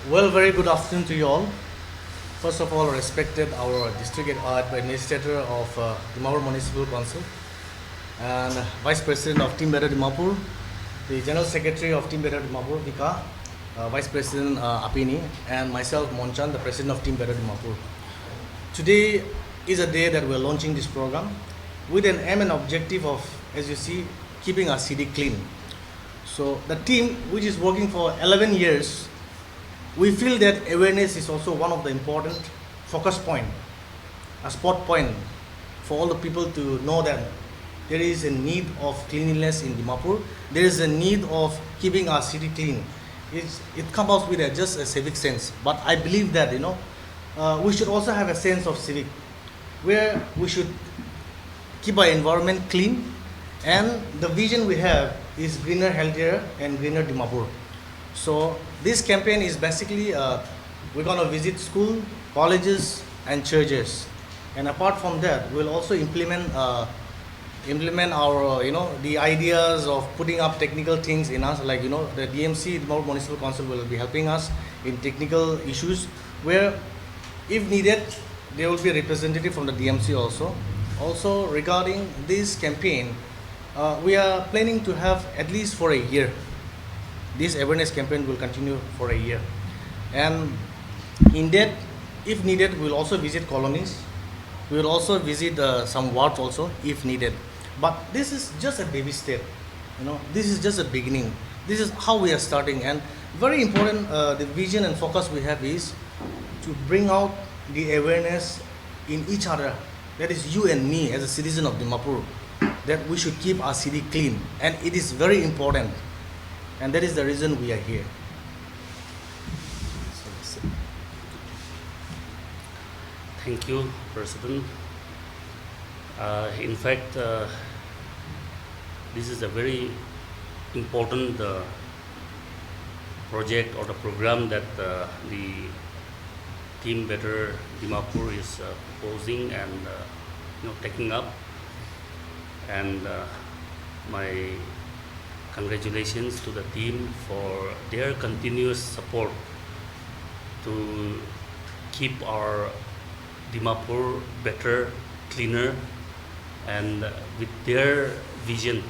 Well, very good afternoon to you all. First of all, respected our district administrator of Dimapur Municipal Council and Vice President of Team Better Dimapur, the General Secretary of Team Better Dimapur, Vika, Vice President Apini, and myself, Mhonjan, the President of Team Better Dimapur. Today is a day that we're launching this program with an aim and objective of, as you see, keeping our city clean. So the team, which is working for 11 years, we feel that awareness is also one of the important focus point, a spot point for all the people to know that there is a need of cleanliness in Dimapur. There is a need of keeping our city clean. It comes out with just a civic sense, but I believe that we should also have a sense of civic, where we should keep our environment clean, and the vision we have is greener, healthier, and greener Dimapur. So this campaign is basically we're going to visit school, colleges, and churches, and apart from that, we'll also implement our the ideas of putting up technical things in us, like the DMC Dimapur Municipal Council will be helping us in technical issues, where if needed there will be a representative from the DMC also. Also regarding this campaign, we are planning to have at least for a year. This awareness campaign will continue for a year, and in that, if needed, we'll also visit colonies. We will also visit some wards also if needed. But this is just a baby step. This is just a beginning. This is how we are starting, and very important. The vision and focus we have is to bring out the awareness in each other. That is you and me as a citizen of Dimapur, that we should keep our city clean, and it is very important. And that is the reason we are here. Thank you, President. In fact, this is a very important project or the program that the Team Better Dimapur is proposing and taking up. And my congratulations to the team for their continuous support to keep our Dimapur better, cleaner, and with their vision.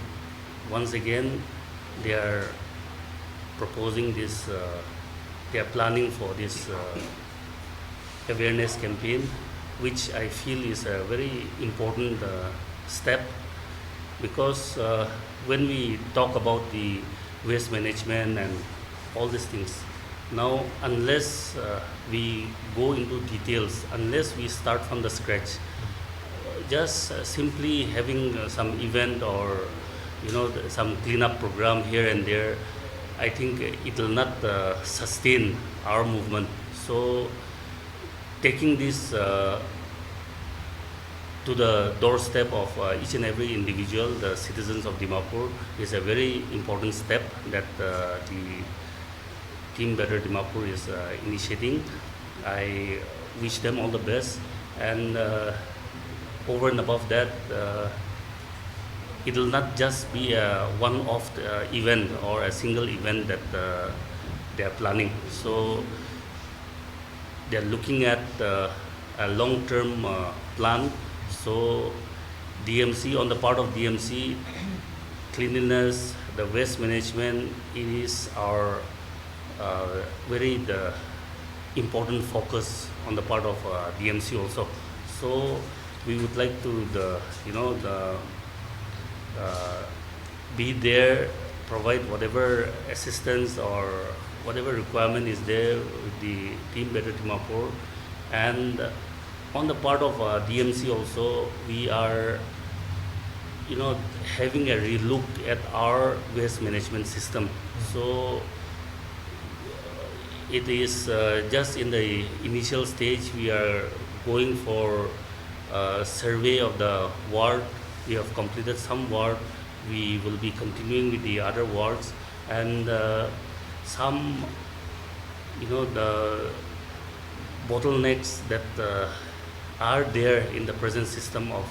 Once again, they are proposing this, they are planning for this awareness campaign, which I feel is a very important step, because when we talk about the waste management and all these things, now unless we go into details, unless we start from the scratch, just simply having some event or some cleanup program here and there, I think it will not sustain our movement. So taking this to the doorstep of each and every individual, the citizens of Dimapur, is a very important step that the Team Better Dimapur is initiating. I wish them all the best, and over and above that, it will not just be a one-off event or a single event that they are planning. So they are looking at a long-term plan. So DMC, on the part of DMC, cleanliness, the waste management, it is our very important focus on the part of DMC also. So we would like to be there, provide whatever assistance or whatever requirement is there with the Team Better Dimapur. And on the part of DMC also, we are having a relook at our waste management system. So it is just in the initial stage. We are going for a survey of the ward. We have completed some ward. We will be continuing with the other wards, and some the bottlenecks that are there in the present system of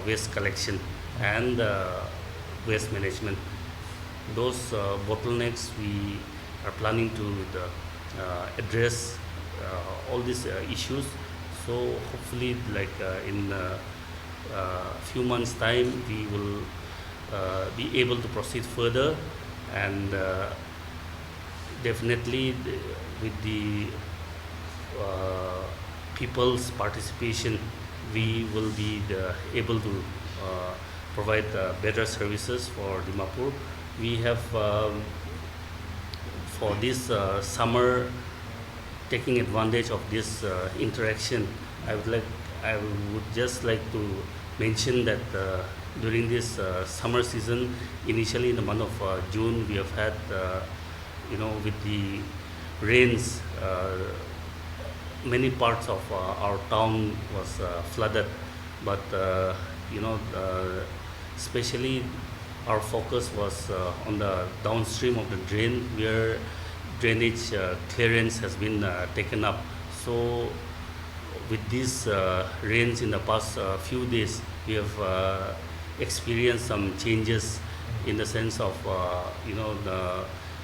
waste collection and waste management. Those bottlenecks we are planning to address all these issues. So hopefully, in few months' time, we will be able to proceed further, and definitely with the people's participation, we will be able to provide better services for Dimapur. We have for this summer, taking advantage of this interaction, I would just like to mention that during this summer season, initially in the month of June, we have had with the rains, many parts of our town was flooded, but especially our focus was on the downstream of the drain, where drainage clearance has been taken up. So with these rains in the past few days, we have experienced some changes in the sense of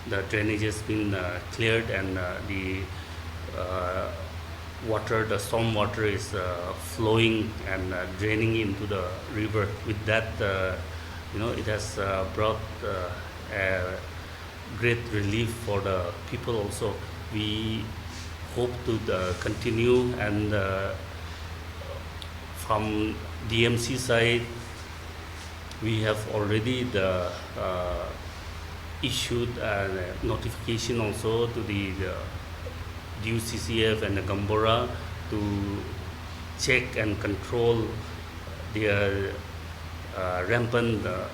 the drainage has been cleared, and the the storm water is flowing and draining into the river. With that, it has brought a great relief for the people also. We hope to continue, and from DMC side, we have already issued a notification also to the DUCCF and the Gambora to check and control their rampant the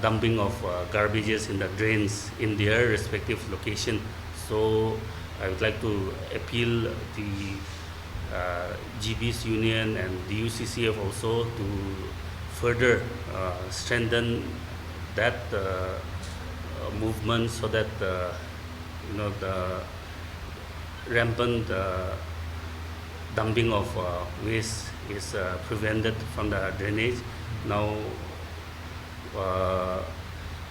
dumping of garbages in the drains in their respective location. So I would like to appeal the GB's union and the UCCF also to further strengthen that movement, so that the rampant dumping of waste is prevented from the drainage. Now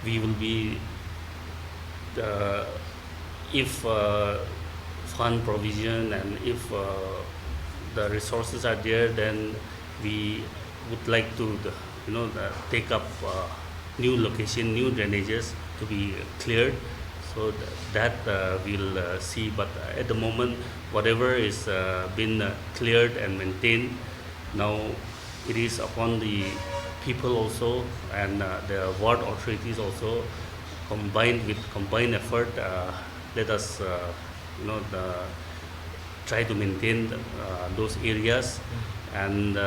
we will be if fund provision, and if the resources are there, then we would like to take up new location, new drainages to be cleared. So that we'll see. But at the moment, whatever is been cleared and maintained, now it is upon the people also, and the ward authorities also, combined effort. Let us try to maintain those areas, and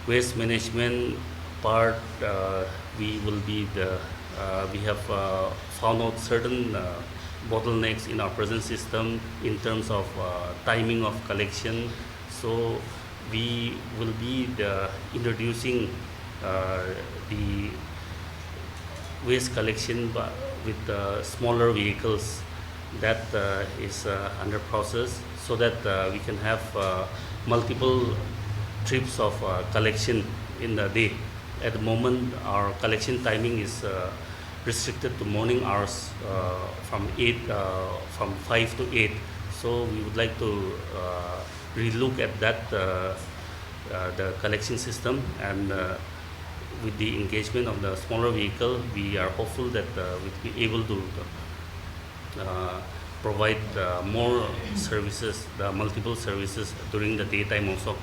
waste management part. We will be we have found out certain bottlenecks in our present system in terms of timing of collection. So we will be introducing the waste collection with smaller vehicles. That is under process, so that we can have multiple trips of collection in the day. At the moment, our collection timing is restricted to morning hours from 5 to 8. So we would like to relook at that the collection system, and with the engagement of the smaller vehicle, we are hopeful that we'll be able to provide more services, the multiple services during the daytime also.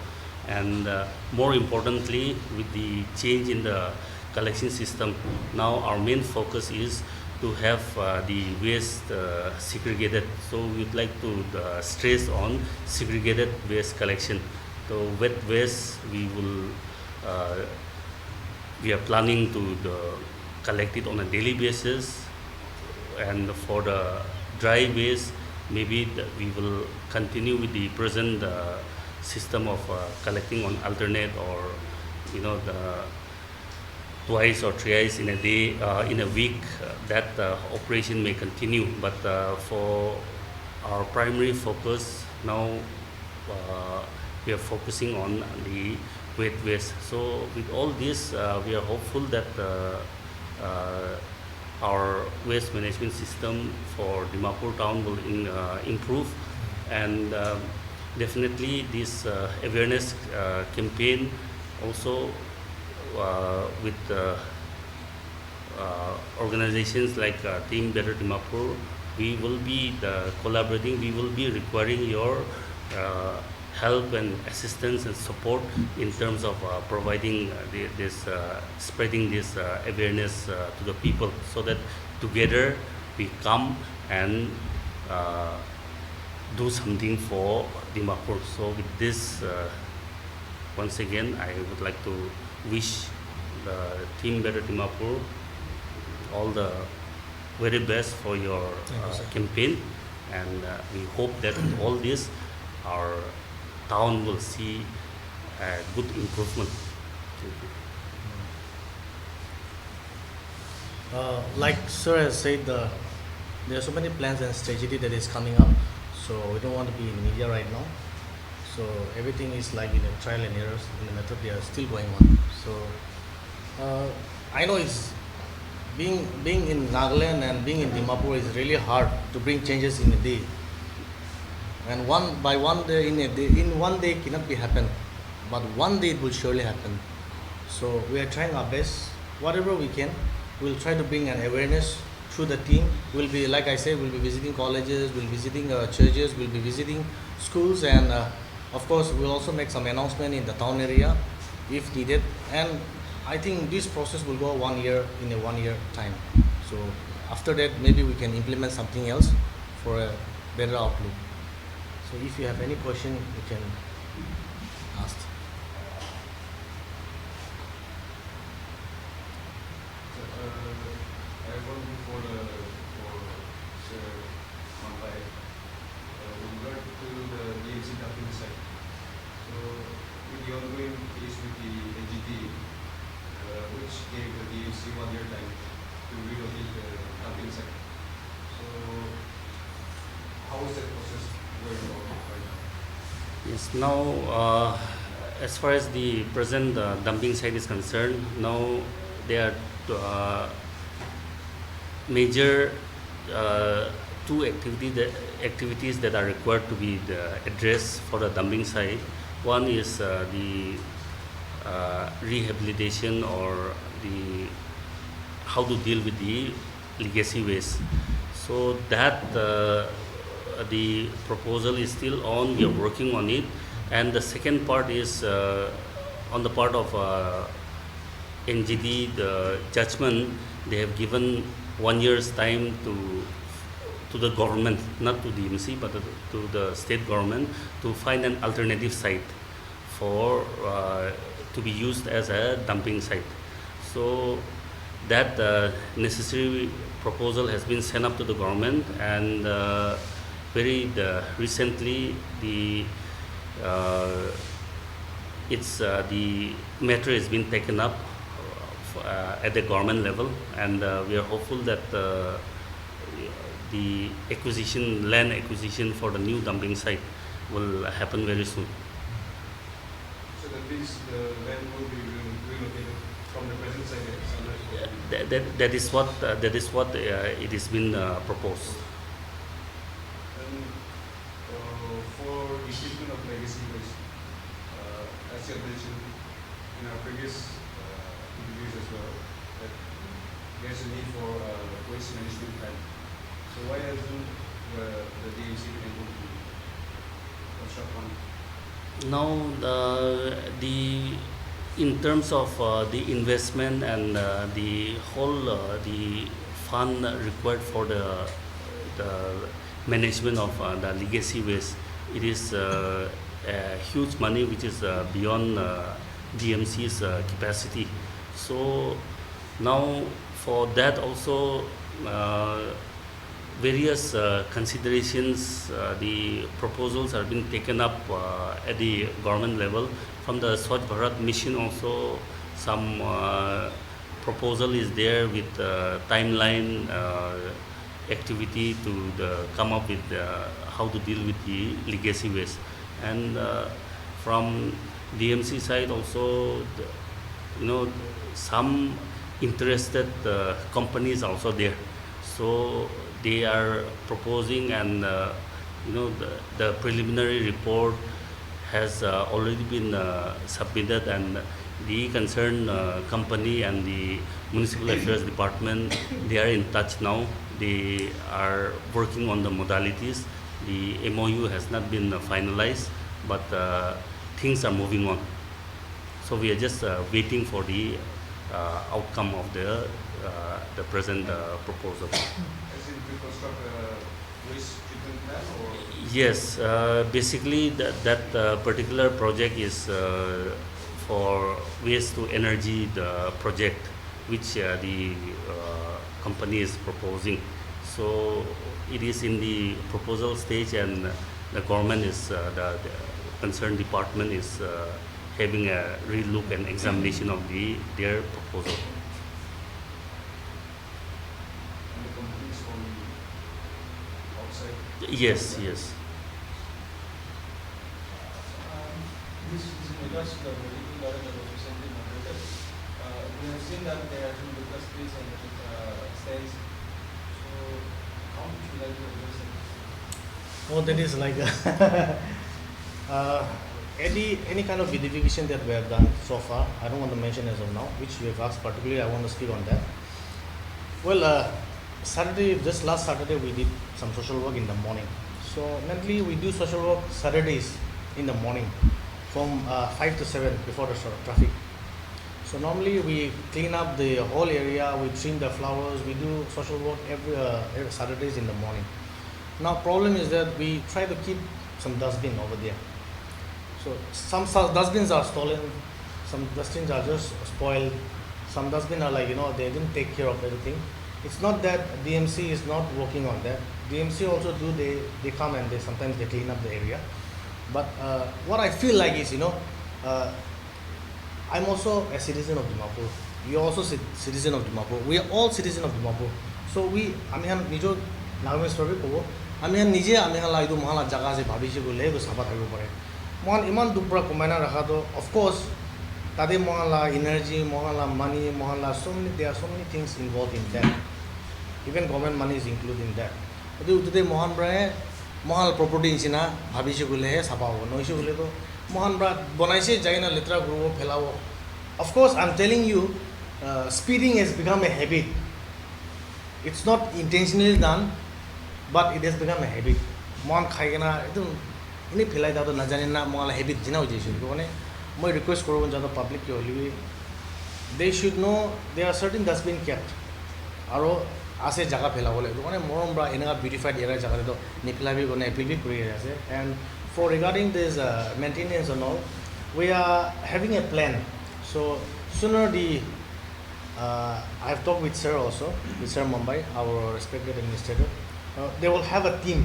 And more importantly, with the change in the collection system, now our main focus is to have the waste segregated. So we'd like to stress on segregated waste collection. So wet waste, we are planning to collect it on a daily basis, and for the dry waste, maybe we will continue with the present system of collecting on alternate, or the twice or thrice in a day, in a week. That operation may continue, but for our primary focus now, we are focusing on the wet waste. So with all this, we are hopeful that our waste management system for Dimapur town will improve, and definitely this awareness campaign also with organizations like Team Better Dimapur, we will be collaborating, we will be requiring your help and assistance and support in terms of providing spreading this awareness to the people, so that together we come and do something for Dimapur. So with this, once again, I would like to wish the Team Better Dimapur all the very best for your campaign, and we hope that with all this, our town will see a good improvement. Thank you. Like sir has said, there are so many plans and strategy that is coming up. So we don't want to be in media right now. So everything is like in a trial and errors in the method. They are still going on. So I know it's being in Nagaland and being in Dimapur is really hard to bring changes in a day. And one by one day in one day cannot be happen, but one day it will surely happen. So we are trying our best, whatever we can. We'll try to bring an awareness through the team. We'll be, like I said, we'll be visiting colleges, we'll be visiting churches, we'll be visiting schools, and of course we'll also make some announcement in the town area if needed. And I think this process will go 1 year in a 1 year time. So after that, maybe we can implement something else for a better outlook. So if you have any question, you can ask. I have one for Sir Manpai. With regard to the DMC dumping site. So with the ongoing case with the NGT, which gave the DMC 1 year time to relocate the dumping site. So how is that process going on right now? Yes, now as far as the present dumping site is concerned, now there are major two activities that are required to be addressed for the dumping site. One is the rehabilitation, or the how to deal with the legacy waste. So that the proposal is still on. We are working on it, and the second part is on the part of NGD. The judgment, they have given 1 year's time to the government, not to DMC, but to the state government, to find an alternative site for to be used as a dumping site. So that necessary proposal has been sent up to the government, and very recently the the matter has been taken up at the government level, and we are hopeful that the land acquisition for the new dumping site will happen very soon. So that means the land will be relocated from the present site. That is what it has been proposed. And for the treatment of legacy waste, as you mentioned in our previous interviews as well, that there's a need for waste management plan. So why hasn't the DMC been able to construct one? Now in terms of the investment and the whole the fund required for the management of the legacy waste, it is a huge money which is beyond DMC's capacity. So now for that also various considerations, the proposals have been taken up at the government level. From the Swachh Bharat mission also, some proposal is there with timeline activity to come up with how to deal with the legacy waste. And from DMC side also, some interested companies also there. So they are proposing, and the preliminary report has already been submitted, and the concerned company and the municipal affairs department, they are in touch now. They are working on the modalities. The MOU has not been finalized, but things are moving on. So we are just waiting for the outcome of the present proposal. As in to construct a waste treatment plant, or Yes, basically that particular project is for waste to energy the project which the company is proposing. So it is in the proposal stage, and the government is the concerned department is having a relook and examination of their proposal. and the companies from outside. Yes, yes. This is in regards to the medical order that was recently inaugurated. We have seen that there has been local space and stairs. So, how would you like to address it? Oh, that is like any kind of beautification that we have done so far. I don't want to mention as of now, which you have asked particularly. I want to speak on that. Well, Saturday, just last Saturday, we did some social work in the morning. So mainly we do social work Saturdays in the morning from 5 to 7 before the traffic. So normally we clean up the whole area, we trim the flowers, we do social work every Saturdays in the morning. Now problem is that we try to keep some dustbin over there. So some dustbins are stolen, some dustbins are just spoiled, some dustbins are like, they didn't take care of everything. It's not that DMC is not working on that. DMC also do, they come and sometimes they clean up the area. But what I feel like is, I'm also a citizen of Dimapur. You're also citizen of Dimapur. We are all citizens of Dimapur. So আমি নিজৰ নাগৰিকভাৱে ক'ব আমি নিজে আমি লাইটো মহালা জাগা যে ভাবিছে গ'লে এইটো চাফা থাকিব পাৰে মহান ইমান দুপৰা কমাইনা ৰখাটো অফক'ৰ্ছ তাতে মহালা এনাৰ্জি মহালা মানি মহালা there are so many things involved in that. Even government money is included in that. But today মহান ব্ৰাই মহাল প্ৰপাৰ্টি নিচিনা ভাবিছে গ'লেহে চাফা হ'ব নৈছে গ'লেতো মহান ব্ৰা বনাইছে যাই না লেতেৰা কৰিব ফেলাব. Of course, I'm telling you, speeding has become a habit. It's not intentionally done, but it has become a habit. Mon khaigena edu ini philai da to na jane na mala habit jina ho jaisu kone moi request koru jada public ke holi they should know there are certain dustbin kept aro ase jaga phela bole kone morom bra enga beautified area jaga to ni philabi kone appeal bi kori ase. And for regarding this maintenance and all, we are having a plan. So sooner I have talked with Sir also, with Sir Manpai, our respected administrator. They will have a team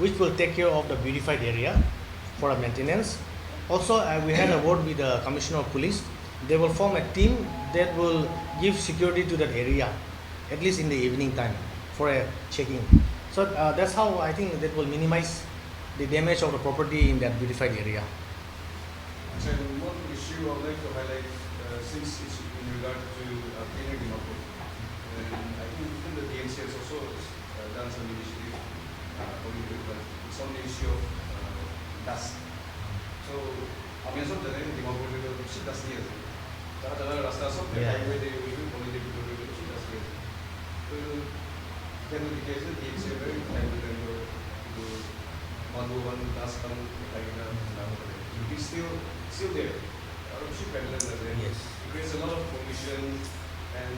which will take care of the beautified area for a maintenance. Also, we had a word with the Commissioner of Police. They will form a team that will give security to that area, at least in the evening time, for a checking. So that's how I think that will minimize the damage of the property in that beautified area. So one issue I would like to highlight, since it's in regard to cleaner Dimapur, and I think even the DMC has also done some initiative for it, but it's on the issue of dust. So, আমি সব জায়গায় Dimapur में तो कुछ dust नहीं है, जगह रास्ता सब highway दे हुए भी पॉलिटिक भी कुछ dust नहीं है. तो then the case is DMC is very entitled to one dust come like it is still there. Yes. It creates a lot of pollution and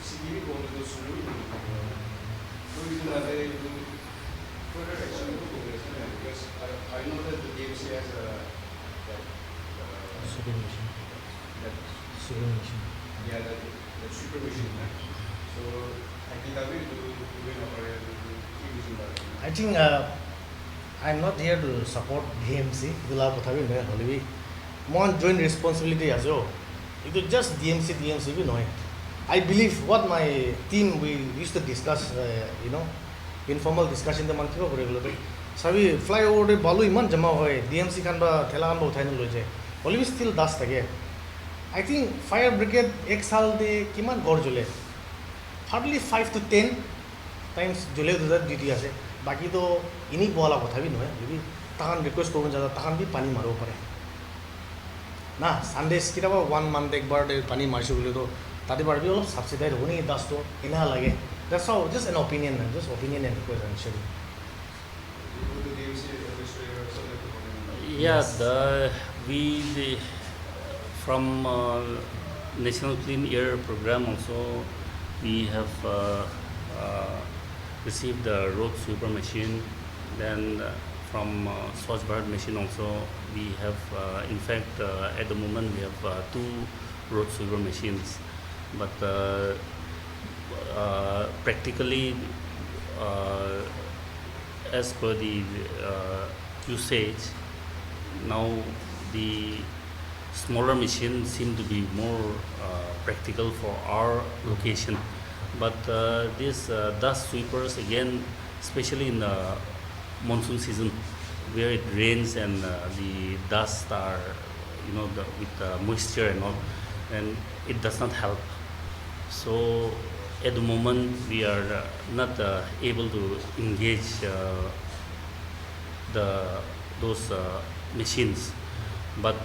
city going to sulu. So we do have a further action because I know that the DMC has Supervision. that supervision. So I think I will do I think I'm not here to support DMC. More joint responsibility as well. It is just DMC, you know. I believe what my team we used to discuss, informal discussion the month regularly. So we fly over the balu iman jama hoy DMC kan ba thela kan ba uthai na loje. Only still dust again. I think fire brigade ek saal de kiman ghor jule hardly 5 to 10 times jule dudar duty ase baki to ini bola kotha bi noy যদি tahan request korbo jada tahan bi pani marbo pare na Sundays kitaba 1 month ekbar de pani marche bole to tade bar bi olop subsidize hone das to ena lage. That's all, just an opinion, just opinion and request I'm sharing. You go to DMC Administrator or something. Yeah, from National Clean Air Program also we have received the road sweeper machine. Then from Swachh Bharat machine also we have in fact at the moment we have 2 road sweeper machines, but practically as per the usage now, the smaller machines seem to be more practical for our location, but these dust sweepers again, especially in the monsoon season where it rains and the dust are with moisture and all, and it does not help. So at the moment we are not able to engage those machines, but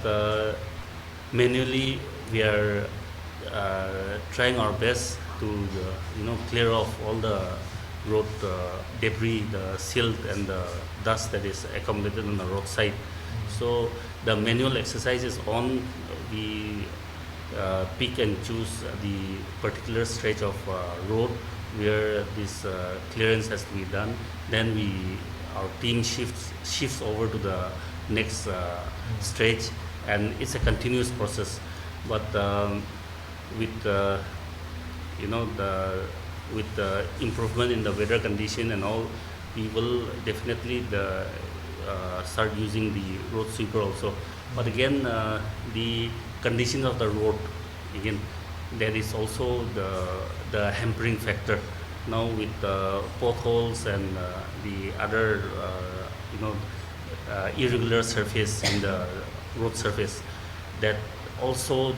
manually we are trying our best to clear off all the road debris, the silt and the dust that is accumulated on the roadside. So the manual exercise is on. We pick and choose the particular stretch of road where this clearance has to be done. Then our team shifts over to the next stretch, and it's a continuous process. But with with the improvement in the weather condition and all, we will definitely start using the road sweeper also. But again, the condition of the road, again, there is also the hampering factor. Now with the potholes and the other irregular surface in the road surface, that also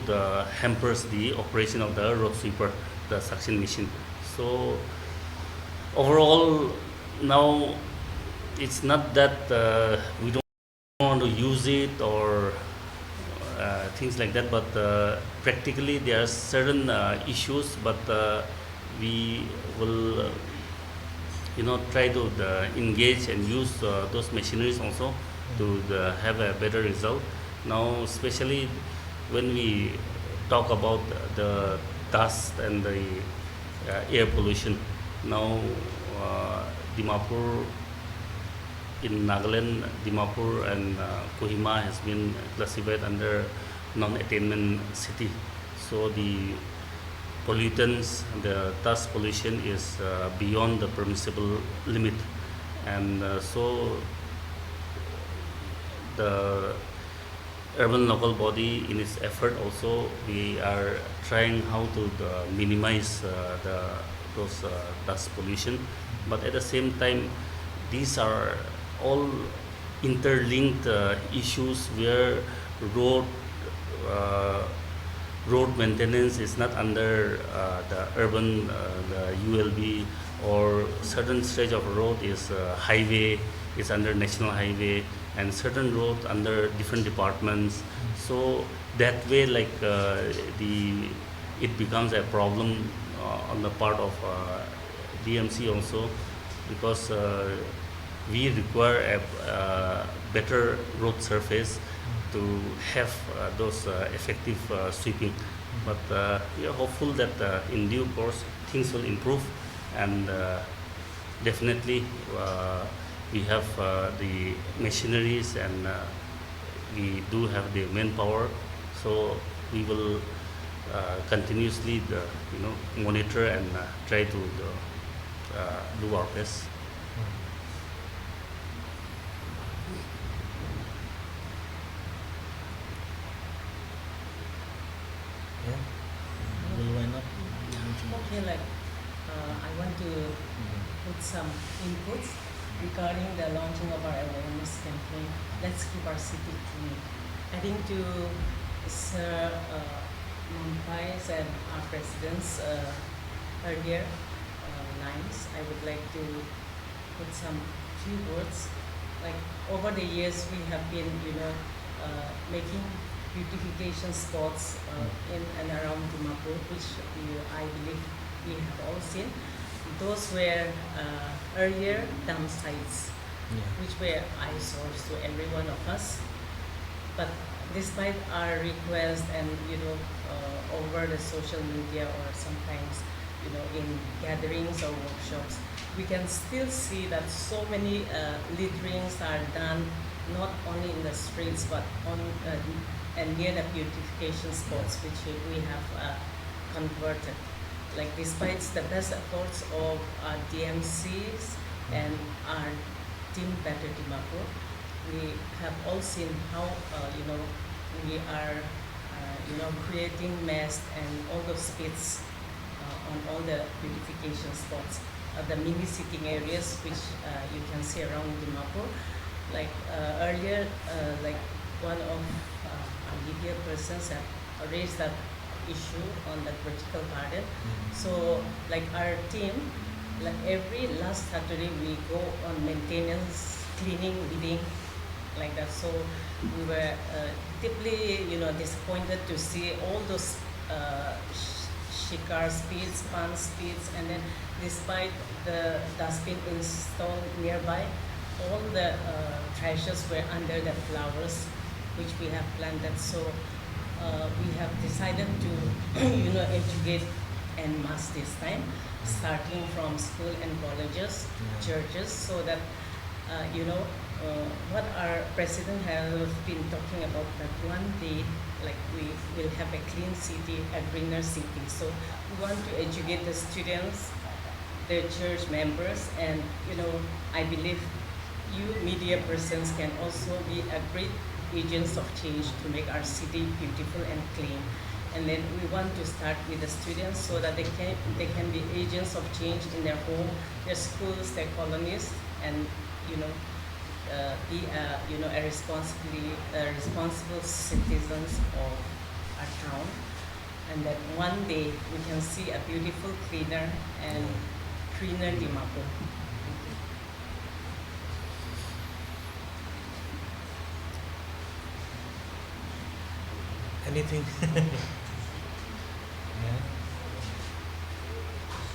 hampers the operation of the road sweeper, the suction machine. So overall, now it's not that we don't want to use it or things like that, but practically there are certain issues, but we will try to engage and use those machineries also to have a better result. Now especially when we talk about the dust and the air pollution, now Dimapur, in Nagaland, Dimapur and Kohima has been classified under non-attainment city. So the pollutants, the dust pollution is beyond the permissible limit, and so the urban local body, in its effort also, we are trying how to minimize those dust pollution. But at the same time, these are all interlinked issues where road maintenance is not under the urban the ULB, or certain stretch of road is highway, is under national highway, and certain roads under different departments. So that way, like it becomes a problem on the part of DMC also, because we require a better road surface to have those effective sweeping. But we are hopeful that in due course things will improve, and definitely we have the machineries, and we do have the manpower, so we will continuously monitor and try to do our best. Yeah. Will wind up. Okay, I want to put some inputs regarding the launching of our awareness campaign. Let's keep our city clean. Adding to Sir Manpai's and our president's earlier lines, I would like to put some few words. Like over the years, we have been, making beautification spots in and around Dimapur, which I believe we have all seen. Those were earlier dump sites, which were eyesores to every one of us. But despite our request and over the social media or sometimes in gatherings or workshops, we can still see that so many litterings are done not only in the streets but on and near the beautification spots which we have converted. Like despite the best efforts of our DMCs and our Team Better Dimapur, we have all seen how we are creating mess and all those pits on all the beautification spots, the mini sitting areas which you can see around Dimapur. Like earlier, like one of our media persons have raised that issue on the vertical garden. So like our team, like every last Saturday we go on maintenance, cleaning, weeding, like that. So we were deeply, disappointed to see all those shikar pits, pan pits, and then despite the dustbin installed nearby, all the trashes were under the flowers which we have planted. So we have decided to, educate en masse this time, starting from school and colleges, churches, so that, what our president has been talking about, that one day, like we will have a clean city, a greener city. So we want to educate the students, the church members, and I believe you media persons can also be a great agents of change to make our city beautiful and clean. And then we want to start with the students so that they can be agents of change in their home, their schools, their colonies, and be a responsible citizens of our town. And that one day we can see a beautiful, cleaner and greener Dimapur. Anything?